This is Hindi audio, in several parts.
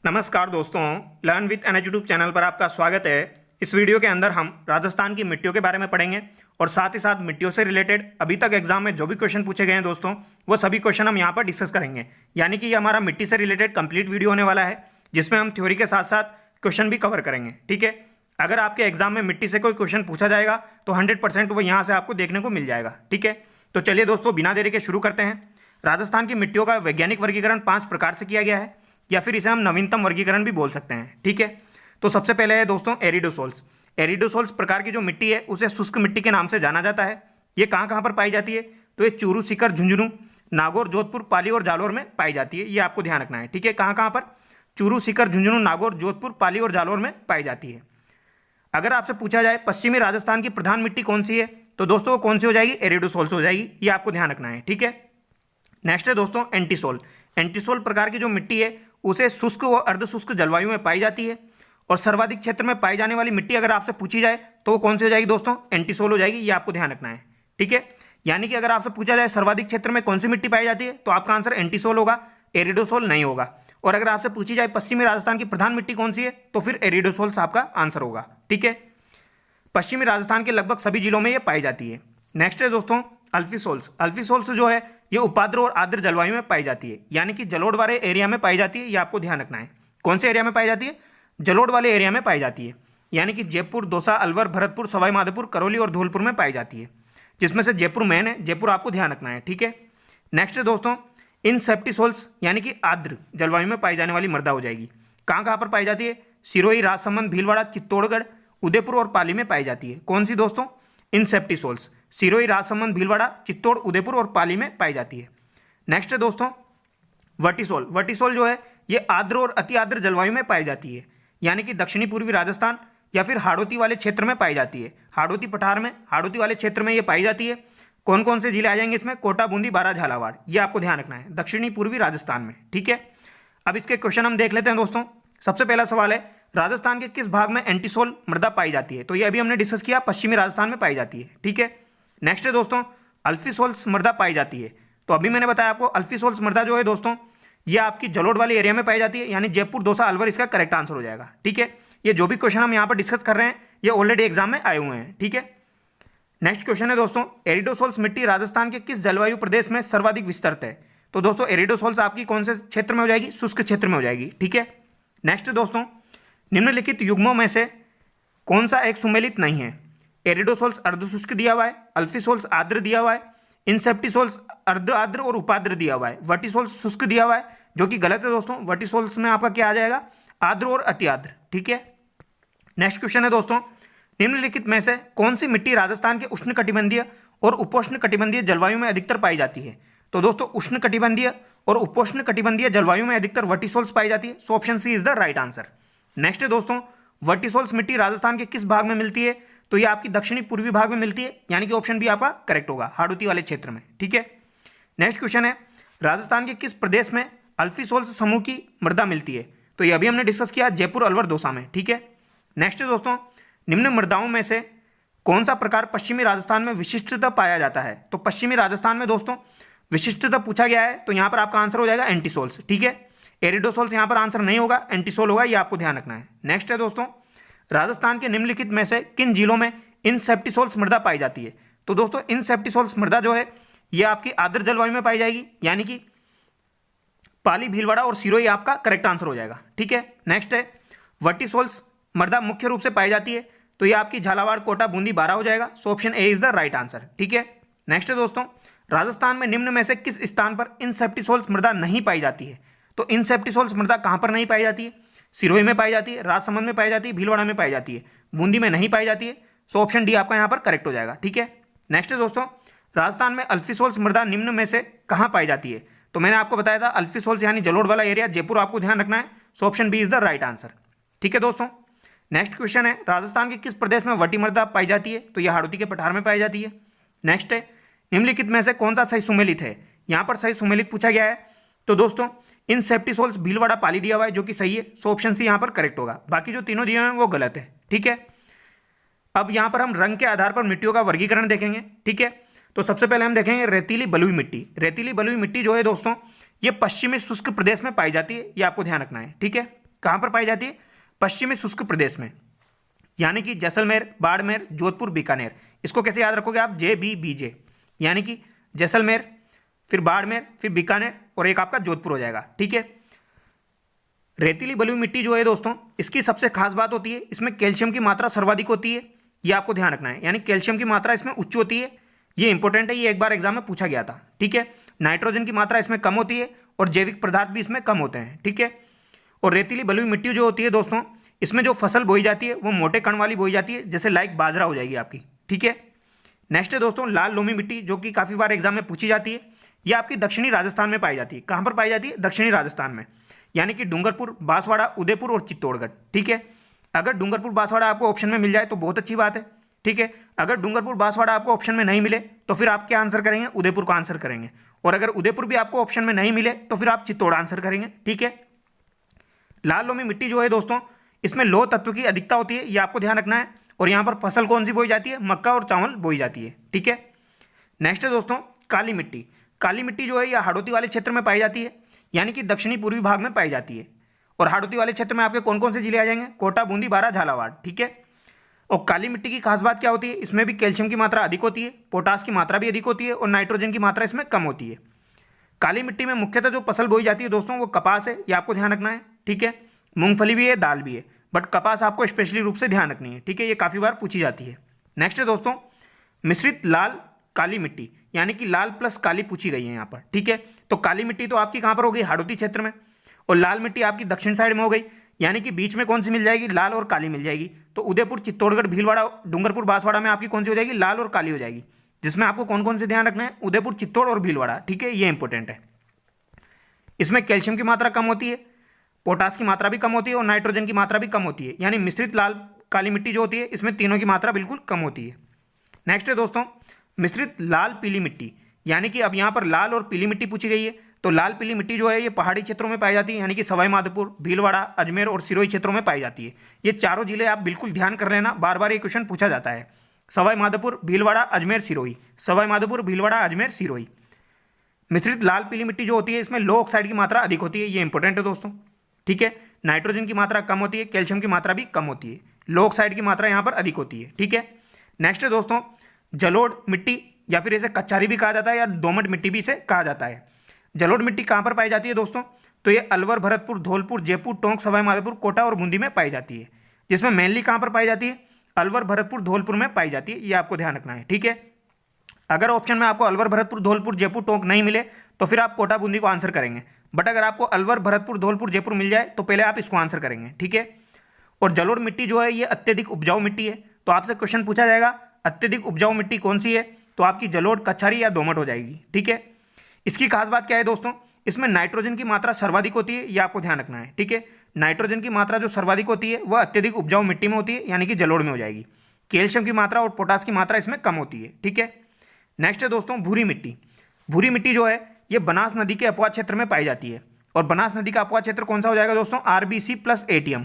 नमस्कार दोस्तों, learn with NH YouTube channel पर आपका स्वागत है। इस वीडियो के अंदर हम राजस्थान की मिट्टियों के बारे में पढ़ेंगे और साथ ही साथ मिट्टियों से रिलेटेड अभी तक एग्जाम में जो भी क्वेश्चन पूछे गए हैं दोस्तों, वो सभी क्वेश्चन हम यहाँ पर डिस्कस करेंगे। यानी कि ये हमारा मिट्टी से रिलेटेड कंप्लीट वीडियो होने वाला है, जिसमें हम थ्योरी के साथ साथ क्वेश्चन भी कवर करेंगे। ठीक है, अगर आपके एग्जाम में मिट्टी से कोई क्वेश्चन पूछा जाएगा तो 100% वो यहाँ से आपको देखने को मिल जाएगा। ठीक है, तो चलिए दोस्तों बिना देरी के शुरू करते हैं। राजस्थान की मिट्टियों का वैज्ञानिक वर्गीकरण 5 प्रकार से किया गया है, या फिर इसे हम नवीनतम वर्गीकरण भी बोल सकते हैं। ठीक है, तो सबसे पहले है दोस्तों एरिडोसोल्स। एरिडोसोल्स प्रकार की जो मिट्टी है उसे शुष्क मिट्टी के नाम से जाना जाता है। ये कहाँ कहाँ पर पाई जाती है? तो ये चूरू, सीकर, झुंझुनू, नागौर, जोधपुर, पाली और जालोर में पाई जाती है। ये आपको ध्यान रखना है। ठीक है, कहाँ कहाँ पर? चूरू, सीकर, झुंझुनू, नागौर, जोधपुर, पाली और जालोर में पाई जाती है। अगर आपसे पूछा जाए पश्चिमी राजस्थान की प्रधान मिट्टी कौन सी है, तो दोस्तों वो कौन सी हो जाएगी? एरिडोसोल्स हो जाएगी। ये आपको ध्यान रखना है। ठीक है, नेक्स्ट है दोस्तों एंटीसोल। एंटीसोल प्रकार की जो मिट्टी है उसे शुष्क व अर्धशुष्क जलवायु में पाई जाती है। और सर्वाधिक क्षेत्र में पाई जाने वाली मिट्टी अगर आपसे पूछी जाए तो वो कौन सी हो जाएगी दोस्तों? एंटीसोल हो जाएगी। ये आपको ध्यान रखना है। ठीक है, यानी कि अगर आपसे पूछा जाए सर्वाधिक क्षेत्र में कौन सी मिट्टी पाई जाती है तो आपका आंसर एंटीसोल होगा, एरिडोसोल नहीं होगा। और अगर आपसे पूछी जाए पश्चिमी राजस्थान की प्रधान मिट्टी कौन सी है तो फिर एरिडोसोल्स आपका आंसर होगा। ठीक है, पश्चिमी राजस्थान के लगभग सभी जिलों में ये पाई जाती है। नेक्स्ट है दोस्तों अल्फीसोल्स। अल्फीसोल्स जो है ये उपाद्र और आर्द्र जलवायु में पाई जाती है, यानी कि जलोढ़ वाले एरिया में पाई जाती है। ये आपको ध्यान रखना है। कौन से एरिया में पाई जाती है? जलोढ़ वाले एरिया में पाई जाती है, यानी कि जयपुर, दौसा, अलवर, भरतपुर, सवाई माधोपुर, करौली और धौलपुर में पाई जाती है, जिसमें से जयपुर मेन है। जयपुर आपको ध्यान रखना है। ठीक है, नेक्स्ट है दोस्तों इनसेप्टिसोल्स, यानी कि आर्द्र जलवायु में पाई जाने वाली मृदा हो जाएगी। कहाँ कहाँ पर पाई जाती है? सिरोही, राजसमंद, भीलवाड़ा, चित्तौड़गढ़, उदयपुर और पाली में पाई जाती है। कौन सी दोस्तों? इनसेप्टिसोल्स। सिरोही, राजसमंद, भीलवाड़ा, चित्तौड़, उदयपुर और पाली में पाई जाती है। नेक्स्ट है दोस्तों वर्टिसोल। वर्टिसोल जो है ये आर्द्र और अति आर्द्र जलवायु में पाई जाती है, यानी कि दक्षिणी पूर्वी राजस्थान या फिर हाड़ौती वाले क्षेत्र में पाई जाती है। हाड़ौती पठार में, हाड़ौती वाले क्षेत्र में ये पाई जाती है। कौन कौन से जिले आ जाएंगे इसमें? कोटा, बूंदी, बारां, झालावाड़। ये आपको ध्यान रखना है, दक्षिणी पूर्वी राजस्थान में। ठीक है, अब इसके क्वेश्चन हम देख लेते हैं दोस्तों। सबसे पहला सवाल है राजस्थान के किस भाग में एंटीसोल मृदा पाई जाती है? तो ये अभी हमने डिस्कस किया, पश्चिमी राजस्थान में पाई जाती है। ठीक है, नेक्स्ट है दोस्तों अल्फीसोल्स मृदा पाई जाती है। तो अभी मैंने बताया आपको अल्फीसोल्स मृदा जो है दोस्तों ये आपकी जलोढ़ वाले एरिया में पाई जाती है, यानी जयपुर, दौसा, अलवर इसका करेक्ट आंसर हो जाएगा। ठीक है, ये जो भी क्वेश्चन हम यहाँ पर डिस्कस कर रहे हैं ये ऑलरेडी एग्जाम में आए हुए हैं। ठीक है, नेक्स्ट क्वेश्चन है दोस्तों एरिडोसोल्स मिट्टी राजस्थान के किस जलवायु प्रदेश में सर्वाधिक विस्तृत है? तो दोस्तों एरिडोसोल्स आपकी कौन से क्षेत्र में हो जाएगी? शुष्क क्षेत्र में हो जाएगी। ठीक है, नेक्स्ट दोस्तों निम्नलिखित युग्मों में से कौन सा एक सुमेलित नहीं है? एरिडोसोल्स अर्धशुष्क दिया हुआ है, अल्फीसोल्स आर्द्र दिया हुआ है, इनसेप्टिसोल्स अर्ध आर्द्र और उपाद्र दिया हुआ है, वर्टिसोल्स शुष्क दिया हुआ है, जो कि गलत है दोस्तों। वर्टिसोल्स में आपका क्या आ जाएगा? आर्द्र और अति आर्द्र। ठीक है, नेक्स्ट क्वेश्चन है दोस्तों निम्नलिखित में से कौन सी मिट्टी राजस्थान के उष्णकटिबंधीय और उपोष्ण कटिबंधीय जलवायु में अधिकतर पाई जाती है? तो दोस्तों उष्ण कटिबंधीय और उपोष्ण कटिबंधीय जलवायु में अधिकतर वर्टिसोल्स पाई जाती है। So option C is the right answer. Next है दोस्तों वर्टिसोल्स मिट्टी राजस्थान के किस भाग में मिलती है? तो ये आपकी दक्षिणी पूर्वी भाग में मिलती है, यानी कि ऑप्शन बी आपका करेक्ट होगा, हाड़ौती वाले क्षेत्र में। ठीक है, नेक्स्ट क्वेश्चन है राजस्थान के किस प्रदेश में अल्फीसोल्स समूह की मृदा मिलती है? तो ये अभी हमने डिस्कस किया जयपुर, अलवर, दौसा में। ठीक है, नेक्स्ट दोस्तों निम्न मृदाओं में से कौन सा प्रकार पश्चिमी राजस्थान में विशिष्टता पाया जाता है? तो पश्चिमी राजस्थान में दोस्तों विशिष्टता पूछा गया है, तो यहाँ पर आपका आंसर हो जाएगा एंटीसोल्स। ठीक है, एरिडोसोल्स यहाँ पर आंसर नहीं होगा, एंटीसोल होगा। ये आपको ध्यान रखना है। नेक्स्ट है दोस्तों राजस्थान के निम्नलिखित में से किन जिलों में इनसेप्टिसोल्स मृदा पाई जाती है? तो दोस्तों इनसेप्टिसोल्स मृदा जो है ये आपकी आर्द्र जलवायु में पाई जाएगी, यानी कि पाली, भीलवाड़ा और सिरोही आपका करेक्ट आंसर हो जाएगा। ठीक है, नेक्स्ट है वर्टिसोल्स मृदा मुख्य रूप से पाई जाती है, तो ये आपकी झालावाड़, कोटा, बूंदी, बारां हो जाएगा। So option A is the right answer. ठीक है, नेक्स्ट है दोस्तों राजस्थान में निम्न में से किस स्थान पर इनसेप्टिसोल्स मृदा नहीं पाई जाती है? तो इनसेप्टिसोल्स मृदा कहां पर नहीं पाई जाती है? सिरोही में पाई जाती है, राजसमंद में पाई जाती है, भीलवाड़ा में पाई जाती है, बूंदी में नहीं पाई जाती है। सो ऑप्शन डी आपका यहां पर करेक्ट हो जाएगा। ठीक है, नेक्स्ट है दोस्तों राजस्थान में अल्फीसोल्स मृदा निम्न में से कहां पाई जाती है? तो मैंने आपको बताया था अल्फीसोल्स यानी जलोढ़ वाला एरिया, जयपुर आपको ध्यान रखना है। So option B is the right answer. ठीक है दोस्तों, नेक्स्ट क्वेश्चन है राजस्थान के किस प्रदेश में वटी मृदा पाई जाती है? तो यह हाड़ौती के पठार में पाई जाती है। नेक्स्ट है निम्नलिखित में से कौन सा सही सुमेलित है? यहाँ पर सही सुमेलित पूछा गया है, तो दोस्तों इनसेप्टिसोल्स भीलवाड़ा, पाली दिया हुआ है, जो कि सही है। सो ऑप्शन सी यहाँ पर करेक्ट होगा, बाकी जो तीनों दिए हुए हैं वो गलत है। ठीक है, अब यहाँ पर हम रंग के आधार पर मिट्टियों का वर्गीकरण देखेंगे। ठीक है, तो सबसे पहले हम देखेंगे रेतीली बलुई मिट्टी। रेतीली बलुई मिट्टी जो है दोस्तों ये पश्चिमी शुष्क प्रदेश में पाई जाती है, ये आपको ध्यान रखना है। ठीक है, कहाँ पर पाई जाती है? पश्चिमी शुष्क प्रदेश में, यानी कि जैसलमेर, बाड़मेर, जोधपुर, बीकानेर। इसको कैसे याद रखोगे आप? JBBJ, यानी कि जैसलमेर, फिर बाड़मेर, फिर बीकानेर और एक आपका जोधपुर हो जाएगा। ठीक है। रेतीली बलुई मिट्टी जो है दोस्तों, इसकी सबसे खास बात होती है इसमें कैल्शियम की मात्रा सर्वाधिक होती है, ये आपको ध्यान रखना है। यानी कैल्शियम की मात्रा इसमें उच्च होती है, ये इंपॉर्टेंट है, ये एक बार एग्जाम में पूछा गया था। ठीक है। नाइट्रोजन की मात्रा इसमें कम होती है और जैविक पदार्थ भी इसमें कम होते हैं। ठीक है। और रेतीली बलुई मिट्टी जो होती है दोस्तों, इसमें जो फसल बोई जाती है वो मोटे कण वाली बोई जाती है, जैसे लाइक बाजरा हो जाएगी आपकी। ठीक है। नेक्स्ट है दोस्तों लाल लोमी मिट्टी, जो कि काफ़ी बार एग्जाम में पूछी जाती है। ये आपकी दक्षिणी राजस्थान में पाई जाती है। कहाँ पर पाई जाती है? दक्षिणी राजस्थान में, यानी कि डूंगरपुर, बांसवाड़ा, उदयपुर और चित्तौड़गढ़। ठीक है। अगर डूंगरपुर बांसवाड़ा आपको ऑप्शन में मिल जाए तो बहुत अच्छी बात है। ठीक है। अगर डूंगरपुर बांसवाड़ा आपको ऑप्शन में नहीं मिले तो फिर आप क्या आंसर करेंगे? उदयपुर को आंसर करेंगे। और अगर उदयपुर भी आपको ऑप्शन में नहीं मिले तो फिर आप चित्तौड़ आंसर करेंगे। ठीक है। लाल लोमी मिट्टी जो है दोस्तों, इसमें लौह तत्व की अधिकता होती है, ये आपको ध्यान रखना है। और यहाँ पर फसल कौन सी बोई जाती है? मक्का और चावल बोई जाती है। ठीक है। नेक्स्ट है दोस्तों काली मिट्टी। काली मिट्टी जो है ये हाड़ौती वाले क्षेत्र में पाई जाती है, यानी कि दक्षिणी पूर्वी भाग में पाई जाती है। और हाड़ौती वाले क्षेत्र में आपके कौन कौन से जिले आ जाएंगे? कोटा, बूंदी, बारां, झालावाड़। ठीक है। और काली मिट्टी की खास बात क्या होती है? इसमें भी कैल्शियम की मात्रा अधिक होती है, पोटास की मात्रा भी अधिक होती है और नाइट्रोजन की मात्रा इसमें कम होती है। काली मिट्टी में मुख्यतः जो फसल बोई जाती है दोस्तों वो कपास है, ये आपको ध्यान रखना है। ठीक है। मूंगफली भी है, दाल भी है, बट कपास आपको स्पेशली रूप से ध्यान रखनी है। ठीक है। ये काफ़ी बार पूछी जाती है। नेक्स्ट है दोस्तों मिश्रित लाल काली मिट्टी, यानी कि लाल प्लस काली पूछी गई है यहाँ पर। ठीक है। तो काली मिट्टी तो आपकी कहाँ पर हो गई? हाड़ौती क्षेत्र में। और लाल मिट्टी आपकी दक्षिण साइड में हो गई, यानी कि बीच में कौन सी मिल जाएगी? लाल और काली मिल जाएगी। तो उदयपुर, चित्तौड़गढ़, भीलवाड़ा, डूंगरपुर, बांसवाड़ा में आपकी कौन सी हो जाएगी? लाल और काली हो जाएगी। जिसमें आपको कौन कौन से ध्यान रखना है? उदयपुर, चित्तौड़ और भीलवाड़ा। ठीक है। ये इंपॉर्टेंट है। इसमें कैल्शियम की मात्रा कम होती है, पोटास की मात्रा भी कम होती है और नाइट्रोजन की मात्रा भी कम होती है। यानी मिश्रित लाल काली मिट्टी जो होती है इसमें तीनों की मात्रा बिल्कुल कम होती है। नेक्स्ट है दोस्तों मिश्रित लाल पीली मिट्टी, यानी कि अब यहाँ पर लाल और पीली मिट्टी पूछी गई है। तो लाल पीली मिट्टी जो है ये पहाड़ी क्षेत्रों में पाई जाती है, यानी कि सवाई माधोपुर, भीलवाड़ा, अजमेर और सिरोही क्षेत्रों में पाई जाती है। ये चारों जिले आप बिल्कुल ध्यान कर लेना, बार बार ये क्वेश्चन पूछा जाता है। सवाई माधोपुर, भीलवाड़ा, अजमेर, सिरोही, सवाई माधोपुर, भीलवाड़ा, अजमेर, सिरोही। मिश्रित लाल पीली मिट्टी जो होती है इसमें लो ऑक्साइड की मात्रा अधिक होती है, ये इंपॉर्टेंट है दोस्तों। ठीक है। नाइट्रोजन की मात्रा कम होती है, कैल्शियम की मात्रा भी कम होती है, लो ऑक्साइड की मात्रा यहाँ पर अधिक होती है। ठीक है। नेक्स्ट है दोस्तों जलोढ़ मिट्टी, या फिर इसे कच्चारी भी कहा जाता है या दोमट मिट्टी भी इसे कहा जाता है। जलोढ़ मिट्टी कहाँ पर पाई जाती है दोस्तों? तो ये अलवर, भरतपुर, धौलपुर, जयपुर, टोंक, सवाई माधोपुर, कोटा और बूंदी में पाई जाती है। जिसमें मेनली कहाँ पर पाई जाती है? अलवर, भरतपुर, धौलपुर में पाई जाती है, ये आपको ध्यान रखना है। ठीक है। अगर ऑप्शन में आपको अलवर, भरतपुर, धौलपुर, जयपुर, टोंक नहीं मिले तो फिर आप कोटा, बूंदी को आंसर करेंगे। बट अगर आपको अलवर, भरतपुर, धौलपुर, जयपुर मिल जाए तो पहले आप इसको आंसर करेंगे। ठीक है। और जलोढ़ मिट्टी जो है ये अत्यधिक उपजाऊ मिट्टी है। तो आपसे क्वेश्चन पूछा जाएगा अत्यधिक उपजाऊ मिट्टी कौन सी है? तो आपकी जलोढ़, कच्छारी या दोमट हो जाएगी। ठीक है। इसकी खास बात क्या है दोस्तों? इसमें नाइट्रोजन की मात्रा सर्वाधिक होती है, ये आपको ध्यान रखना है। ठीक है। नाइट्रोजन की मात्रा जो सर्वाधिक होती है वह अत्यधिक उपजाऊ मिट्टी में होती है, यानी कि जलोढ़ में हो जाएगी। कैल्शियम की मात्रा और पोटास की मात्रा इसमें कम होती है। ठीक है। नेक्स्ट है दोस्तों भूरी मिट्टी। भूरी मिट्टी जो है ये बनास नदी के अपवाद क्षेत्र में पाई जाती है। और बनास नदी का अपवाद क्षेत्र कौन सा हो जाएगा दोस्तों? RBC plus ATM।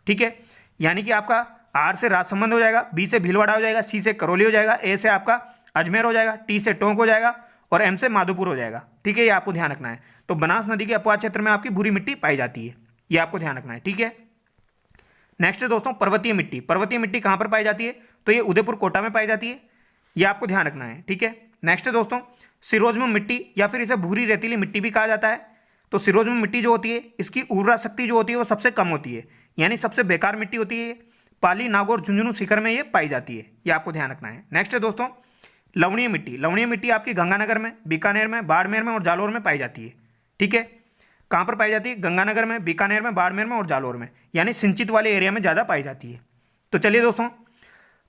ठीक है। यानी कि आपका R से राजसमंद हो जाएगा, B से भीलवाड़ा हो जाएगा, C से करौली हो जाएगा, A से आपका अजमेर हो जाएगा, T से टोंक हो जाएगा और M से माधोपुर हो जाएगा। ठीक है। ये आपको ध्यान रखना है। तो बनास नदी के अपवाद क्षेत्र में आपकी भूरी मिट्टी पाई जाती है, ये आपको ध्यान रखना है। ठीक है। नेक्स्ट है दोस्तों पर्वतीय मिट्टी। पर्वतीय मिट्टी कहाँ पर पाई जाती है? तो ये उदयपुर, कोटा में पाई जाती है, ये आपको ध्यान रखना है। ठीक है। नेक्स्ट है दोस्तों सिरोज्म मिट्टी, या फिर इसे भूरी रेतीली मिट्टी भी कहा जाता है। तो सिरोज्म मिट्टी जो होती है इसकी उर्वरा शक्ति जो होती है वो सबसे कम होती है, यानी सबसे बेकार मिट्टी होती है। पाली, नागौर, झुंझुनू, सीकर में ये पाई जाती है, ये आपको ध्यान रखना है। नेक्स्ट है दोस्तों लवणीय मिट्टी। लवणीय मिट्टी आपकी गंगानगर में, बीकानेर में, बाड़मेर में और जालौर में पाई जाती है। ठीक है। कहाँ पर पाई जाती है? गंगानगर में, बीकानेर में, बाड़मेर में और जालौर में, यानी सिंचित वाले एरिया में ज़्यादा पाई जाती है। तो चलिए दोस्तों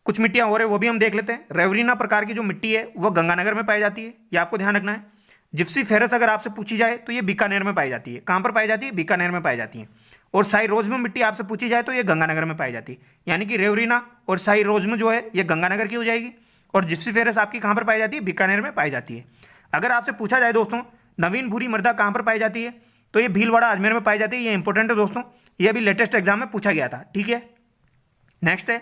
कुछ मिट्टियाँ और है वो भी हम देख लेते हैं। रेवरीना प्रकार की जो मिट्टी है वो गंगानगर में पाई जाती है, ये आपको ध्यान रखना है। जिप्सी फेरस अगर आपसे पूछी जाए तो ये बीकानेर में पाई जाती है। कहाँ पर पाई जाती है? बीकानेर में पाई जाती है। और साई रोज्म मिट्टी आपसे पूछी जाए तो ये गंगानगर में पाई जाती है, यानी कि रेवरीना और साई रोज्म जो है ये गंगानगर की हो जाएगी। और जिप्सी फेरस आपकी कहाँ पर पाई जाती है? बीकानेर में पाई जाती है। अगर आपसे पूछा जाए दोस्तों नवीन भूरी मृदा कहाँ पर पाई जाती है तो ये भीलवाड़ा, अजमेर में पाई जाती है, ये इंपॉर्टेंट है दोस्तों, ये अभी लेटेस्ट एग्जाम में पूछा गया था। ठीक है। नेक्स्ट है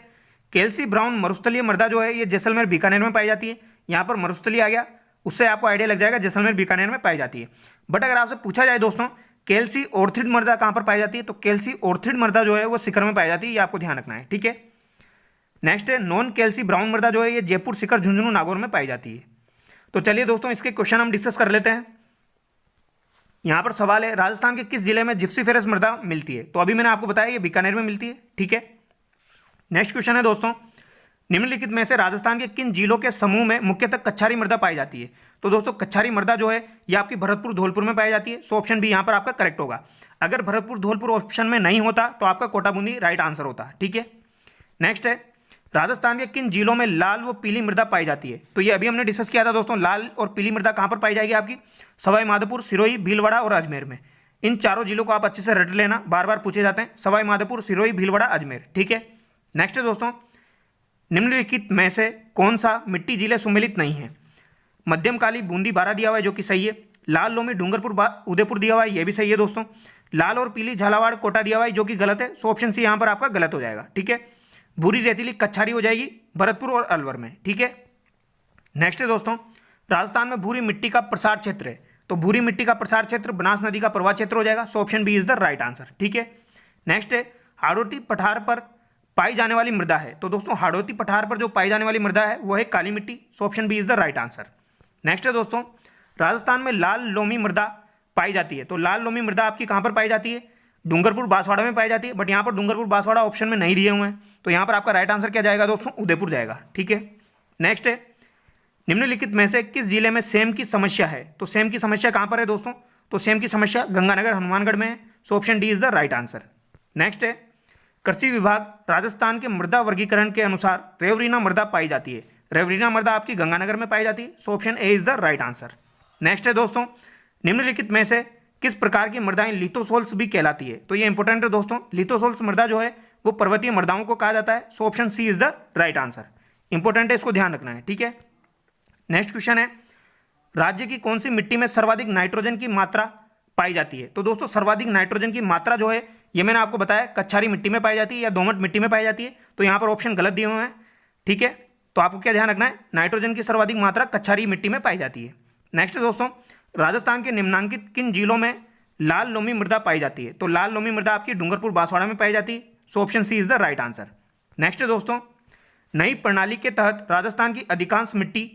कैल्सी ब्राउन मरुस्थलीय मृदा जो है ये जैसलमेर, बीकानेर में पाई जाती है। यहाँ पर मरुस्थली आ गया, उससे आपको आइडिया लग जाएगा जैसलमेर, बीकानेर में पाई जाती है। बट अगर आपसे पूछा जाए दोस्तों कैल्सी ऑर्थ्रिड मृदा कहाँ पर पाई जाती है? तो कैल्सी ऑर्थ्रिड मृदा जो है वो शिखर में पाई जाती है, ये आपको ध्यान रखना है, ठीक है। नेक्स्ट है नॉन कैल्सी ब्राउन मृदा जो है ये जयपुर, शिखर, झुंझुनू, नागौर में पाई जाती है। तो चलिए दोस्तों इसके क्वेश्चन हम डिस्कस कर लेते हैं। यहाँ पर सवाल है राजस्थान के किस जिले में जिप्सीफेरस मृदा मिलती है? तो अभी मैंने आपको बताया ये बीकानेर में मिलती है, ठीक है। नेक्स्ट क्वेश्चन है दोस्तों, निम्नलिखित में से राजस्थान के किन जिलों के समूह में मुख्यतः कच्छारी मृदा पाई जाती है? तो दोस्तों कच्छारी मृदा जो है ये आपकी भरतपुर, धौलपुर में पाई जाती है। सो ऑप्शन बी यहाँ पर आपका करेक्ट होगा। अगर भरतपुर, धौलपुर ऑप्शन में नहीं होता तो आपका कोटा बूंदी राइट आंसर होता, ठीक है। नेक्स्ट है राजस्थान के किन जिलों में लाल व पीली मृदा पाई जाती है? तो ये अभी हमने डिस्कस किया था दोस्तों, लाल और पीली मृदा कहाँ पर पाई जाएगी आपकी? सवाई माधोपुर, सिरोही, भीलवाड़ा और अजमेर में। इन चारों जिलों को आप अच्छे से रट लेना, बार बार पूछे जाते हैं, सवाई माधोपुर, सिरोही, भीलवाड़ा, अजमेर, ठीक है। नेक्स्ट है दोस्तों, निम्नलिखित में से कौन सा मिट्टी जिले सुमेलित नहीं है? मध्यम काली बूंदी बारा दिया हुआ है जो कि सही है। लाल लोमी डूंगरपुर उदयपुर दिया हुआ है, ये भी सही है दोस्तों। लाल और पीली झालावाड़ कोटा दिया हुआ है जो कि गलत है। सो ऑप्शन सी यहाँ पर आपका गलत हो जाएगा, ठीक है। भूरी रेतीली कच्छारी हो जाएगी भरतपुर और अलवर में, ठीक है। नेक्स्ट है दोस्तों, राजस्थान में भूरी मिट्टी का प्रसार क्षेत्र है, तो भूरी मिट्टी का प्रसार क्षेत्र बनास नदी का प्रवाह क्षेत्र हो जाएगा। So option B is the right answer, ठीक है। नेक्स्ट है हाड़ौती पठार पर पाई जाने वाली मृदा है, तो दोस्तों हाड़ौती पठार पर जो पाई जाने वाली मृदा है वो है काली मिट्टी। So option B is the right answer. Next है दोस्तों, राजस्थान में लाल लोमी मृदा पाई जाती है, तो लाल लोमी मृदा आपकी कहाँ पर पाई जाती है? डूंगरपुर बांसवाड़ा में पाई जाती है, बट यहाँ पर डूंगरपुर बांसवाड़ा ऑप्शन में नहीं दिए हुए हैं, तो यहाँ पर आपका राइट आंसर क्या जाएगा दोस्तों? उदयपुर जाएगा, ठीक है। नेक्स्ट है निम्नलिखित में से किस जिले में सेम की समस्या है? तो सेम की समस्या कहाँ पर है दोस्तों? तो सेम की समस्या गंगानगर, हनुमानगढ़ में है। So option D is the right answer. Next है कृषि विभाग राजस्थान के मृदा वर्गीकरण के अनुसार रेवरीना मृदा पाई जाती है। रेवरीना मृदा आपकी गंगानगर में पाई जाती है। So option A is the right answer. Next है दोस्तों, निम्नलिखित में से किस प्रकार की मृदाएं लिथोसोल्स भी कहलाती है? तो ये इंपॉर्टेंट है दोस्तों, लिथोसोल्स मृदा जो है वो पर्वतीय मृदाओं को कहा जाता है। So option C is the right answer. Important है, इसको ध्यान रखना है, ठीक है। नेक्स्ट क्वेश्चन है राज्य की कौन सी मिट्टी में सर्वाधिक नाइट्रोजन की मात्रा पाई जाती है? तो दोस्तों सर्वाधिक नाइट्रोजन की मात्रा जो है ये मैंने आपको बताया कच्छारी मिट्टी में पाई जाती है या दोमट मिट्टी में पाई जाती है, तो यहाँ पर ऑप्शन गलत दिए हुए हैं, ठीक है। तो आपको क्या ध्यान रखना है, नाइट्रोजन की सर्वाधिक मात्रा कच्छारी मिट्टी में पाई जाती है। नेक्स्ट दोस्तों, राजस्थान के निम्नांकित किन जिलों में लाल लोमी मृदा पाई जाती है? तो लाल लोमी मृदा आपकी डूंगरपुर बांसवाड़ा में पाई जाती है। So option C is the right answer. Next दोस्तों, नई प्रणाली के तहत राजस्थान की अधिकांश मिट्टी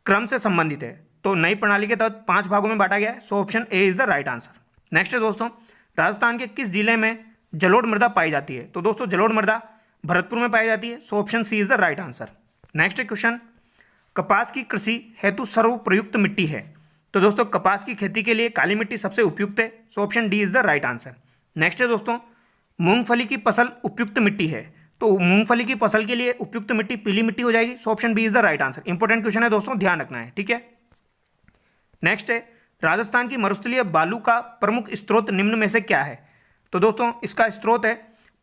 क्रम से संबंधित है, तो नई प्रणाली के तहत 5 भागों में बांटा गया है। So option A is the right answer. Next दोस्तों, राजस्थान के किस जिले में जलोढ़ मृदा पाई जाती है? तो दोस्तों जलोढ़ मृदा भरतपुर में पाई जाती है। So option C is the right answer. Next question, कपास की कृषि हेतु सर्वप्रयुक्त मिट्टी है? तो दोस्तों कपास की खेती के लिए काली मिट्टी सबसे उपयुक्त है। So option D is the right answer. Next है दोस्तों, मूंगफली की फसल उपयुक्त मिट्टी है, तो मूंगफली की फसल के लिए उपयुक्त मिट्टी पीली मिट्टी हो जाएगी। So option B is the right answer. Important question है दोस्तों, ध्यान रखना है, ठीक है। नेक्स्ट है राजस्थान की मरुस्थलीय बालू का प्रमुख स्रोत निम्न में से क्या है? तो दोस्तों इसका स्रोत है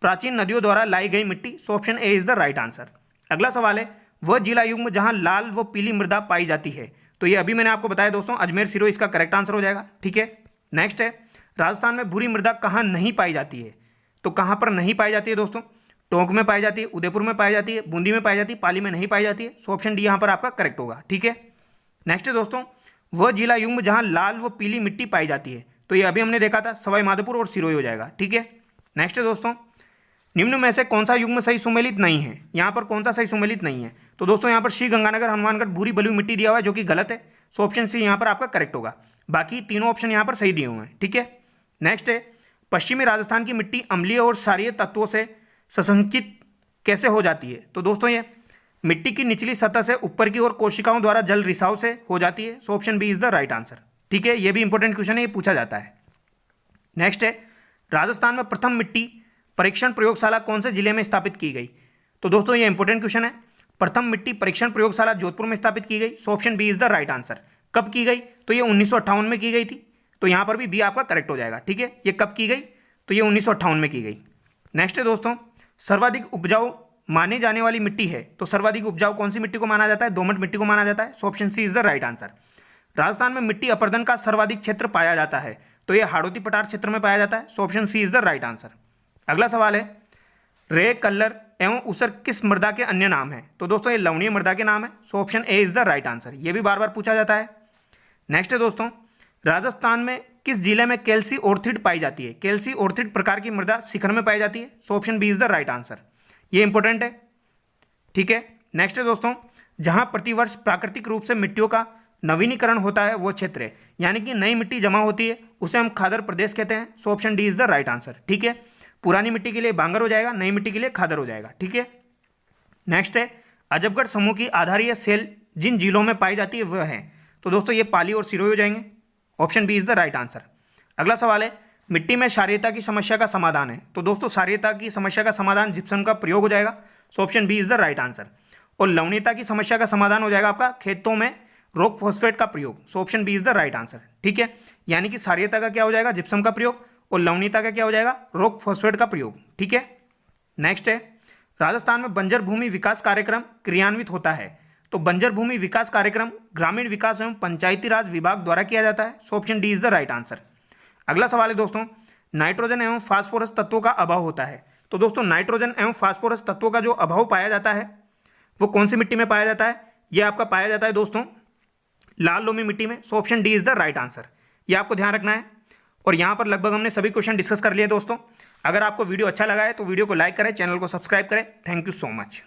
प्राचीन नदियों द्वारा लाई गई मिट्टी। So option A is the right answer. अगला सवाल है वह जिला युग्म जहां लाल व पीली मृदा पाई जाती है? तो ये अभी मैंने आपको बताया दोस्तों, अजमेर, सिरोही इसका करेक्ट आंसर हो जाएगा, ठीक है। नेक्स्ट है राजस्थान में भूरी मृदा कहाँ नहीं पाई जाती है? तो कहाँ पर नहीं पाई जाती है दोस्तों? टोंक में पाई जाती है, उदयपुर में पाई जाती है, बूंदी में पाई जाती है, पाली में नहीं पाई जाती है। सो ऑप्शन डी यहाँ पर आपका करेक्ट होगा, ठीक है। नेक्स्ट है दोस्तों, वह जिला युग्म जहाँ लाल व पीली मिट्टी पाई जाती है? तो ये अभी हमने देखा था, सवाई माधोपुर और सिरोही हो जाएगा, ठीक है। नेक्स्ट है दोस्तों, निम्न में से कौन सा युग्म सही सुमेलित नहीं है? यहाँ पर कौन सा सही सुमेलित नहीं है? तो दोस्तों यहाँ पर श्री गंगानगर, हनुमानगढ़ भूरी बलुई मिट्टी दिया हुआ है जो कि गलत है। सो ऑप्शन सी यहाँ पर आपका करेक्ट होगा। बाकी तीनों ऑप्शन यहाँ पर सही दिए हुए हैं, ठीक है। नेक्स्ट है पश्चिमी राजस्थान की मिट्टी अम्लीय और क्षारीय तत्वों से सशंकित कैसे हो जाती है? तो दोस्तों ये मिट्टी की निचली सतह से ऊपर की ओर कोशिकाओं द्वारा जल रिसाव से हो जाती है। So option B is the right answer, ठीक है। ये भी इंपॉर्टेंट क्वेश्चन है, ये पूछा जाता है। नेक्स्ट है राजस्थान में प्रथम मिट्टी परीक्षण प्रयोगशाला कौन से जिले में स्थापित की गई? तो दोस्तों ये इंपॉर्टेंट क्वेश्चन है। प्रथम मिट्टी परीक्षण प्रयोगशाला जोधपुर में स्थापित की गई। So option B is the right answer. कब की गई? तो ये 1958 में की गई थी, तो यहाँ पर भी बी आपका करेक्ट हो जाएगा, ठीक है। ये कब की गई? तो ये 1958 में की गई। नेक्स्ट है दोस्तों, सर्वाधिक उपजाऊ माने जाने वाली मिट्टी है, तो सर्वाधिक उपजाऊ कौन सी मिट्टी को माना जाता है? दोमट मिट्टी को माना जाता है। So option C is the right answer. Rajasthan में मिट्टी अपरदन का सर्वाधिक क्षेत्र पाया जाता है, तो ये हाड़ौती पठार क्षेत्र में पाया जाता है। So option C is the right answer. अगला सवाल है रे, कल्लर एवं ऊसर किस मृदा के अन्य नाम है? तो दोस्तों ये लवणीय मृदा के नाम है। So option A is the right answer. ये भी बार बार पूछा जाता है। नेक्स्ट है दोस्तों, राजस्थान में किस जिले में कैल्सी ऑर्थिड पाई जाती है? कैल्सी ऑर्थिड प्रकार की मृदा शिखर में पाई जाती है। So option B is the right answer. ये इंपॉर्टेंट है, ठीक है। नेक्स्ट है दोस्तों, जहां प्रतिवर्ष प्राकृतिक रूप से मिट्टियों का नवीनीकरण होता है वो क्षेत्र है, यानी कि नई मिट्टी जमा होती है उसे हम खादर प्रदेश कहते हैं। So option D is the right answer, ठीक है। पुरानी मिट्टी के लिए बांगर हो जाएगा, नई मिट्टी के लिए खादर हो जाएगा, ठीक है। नेक्स्ट है, अजबगढ़ समूह की आधारीय सेल जिन जिलों में पाई जाती है वह है। तो दोस्तों ये पाली और सिरोही हो जाएंगे। Option B is the right answer. अगला सवाल है, मिट्टी में क्षारीयता की समस्या का समाधान है। तो दोस्तों क्षारीयता की समस्या का समाधान जिप्सम का प्रयोग हो जाएगा। So option B is the right answer. और लवणीयता की समस्या का समाधान हो जाएगा आपका खेतों में रॉक फॉस्फेट का प्रयोग। So option B is the right answer, ठीक है। यानी कि क्षारीयता का क्या हो जाएगा? जिप्सम का प्रयोग, और लवणीयता का क्या हो जाएगा? रॉक फॉस्फेट का प्रयोग, ठीक है। नेक्स्ट है, राजस्थान में बंजर भूमि विकास कार्यक्रम क्रियान्वित होता है। तो बंजर भूमि विकास कार्यक्रम ग्रामीण विकास एवं पंचायती राज विभाग द्वारा किया जाता है। So option D is the right answer. अगला सवाल है दोस्तों, नाइट्रोजन एवं फास्फोरस तत्वों का अभाव होता है। तो दोस्तों नाइट्रोजन एवं फास्फोरस तत्वों का जो अभाव पाया जाता है वो कौन सी मिट्टी में पाया जाता है? ये आपका पाया जाता है दोस्तों लाल लोमी मिट्टी में। So option D is the right answer. ये आपको ध्यान रखना है। और यहाँ पर लगभग हमने सभी क्वेश्चन डिस्कस कर लिए दोस्तों। अगर आपको वीडियो अच्छा लगा है तो वीडियो को लाइक करें, चैनल को सब्सक्राइब करें। Thank you so much.